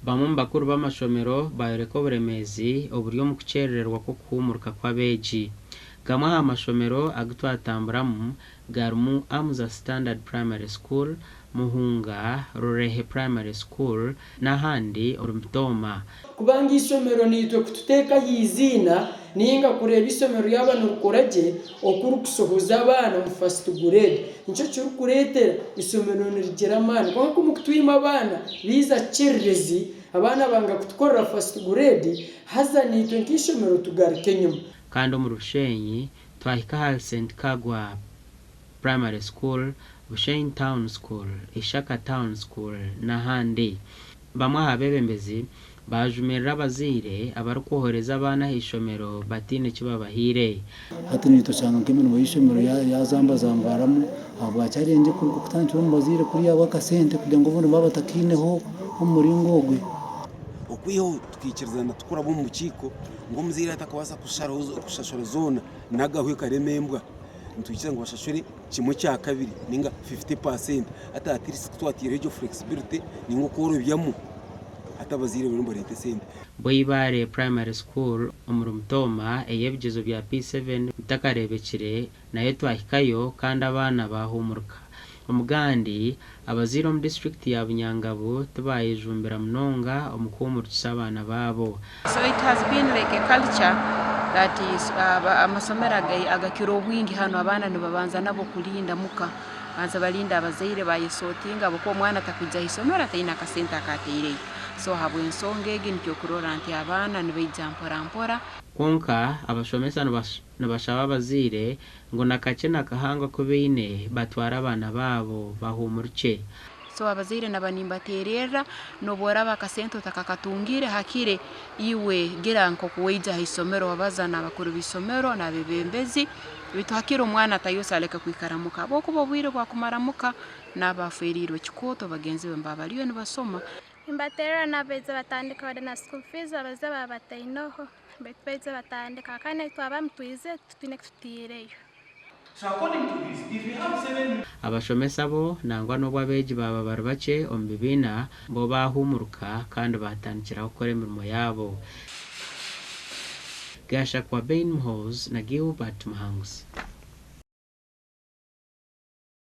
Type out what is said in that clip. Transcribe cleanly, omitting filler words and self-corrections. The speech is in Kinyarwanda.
bamwe mu bakuru b'amashomero bayereka uburemezi uburyo mu kucererwa ko kuhumuruka kw'abeji gamwe aha amashomero agitwatamburamu garumu Amuza Standard Primary School, Muhunga Rurehe Primary School n'ahandi Orumtoma. Kubanga isomero nitwe kututeka yizina ninga kureba isomero y'abana ukoraje okuru kusohoza abana mu first grade nico cyo kuretera isomero nirigera mani kwa kumukutwima abana biza cirrezi abana banga kutukorera first grade haza nitwe nk'isomero tugarike nyuma. Kandi mu Rushenyi twahika St Kagwa Primary School, Bushenyi Town School, Ishaka Town School n'ahandi. Bamwe abebembezi bajumerera abazire abarukohoreza abana hishomero batine kibabahire. Hati nitosanga nk'imino yishomero yazambazambaramo abo acyarenje kutangira mu bazire kuri yabo akasente kugira ngo ubundi babatakineho umuringogwe. Okwiho tukikirizana tukura bo mu kiko ngo muzire atakabasa kushashora zona nagahwe karemembwa ntukiza ngo bashashore kimwe cya kabiri ninga 50% ata atirisi twatire jo flexibility ningo korobyamo atabazire burumbo leta sente. Boyibare Primary School Umurumtoma eyebyezo bya P7 bitakarebekire nayo twahikayo kandi abana bahumuruka. Umugandi abaziro mu district ya Bunyangabo tubaye jumbera mnonga omukumurukisa abana babo. So it has been like a culture that is amasomera agakiro bwingi hano abana nibabanza nabo kulinda muka banza balinda abazaire bayisotinga abo ko mwana takujja isomera taina kasenta akateire. So habwe nsongege nicyo kurora anti abana nibejampora konka abashomesa nabashaba bazire ngo nakace nakahanga ko beine batwara abana babo bahumurike. So abazire nabanimbaterera no bora bakasento takakatungire hakire iwe gira nko kuweja hisomero wabazana abakuru bisomero na bebembezi bituhakira umwana tayosaleka kwikaramuka boko bobwire kwa kumaramuka nabaferiro kikoto bagenzi bambabaliyo nibasoma imbaterera nabeze batandika bade na school fees abaze babatainoho betpeze batandika kane twabamtwize tutine kutireyo. So according to this, if you have 7 abashomesa bo nangwa no bwabeji baba barubace ombibina bo bahumuruka kandi batandikira gukora imirimo yabo. Gasha kwa Bain Mhoz na Gilbert Mahangusi.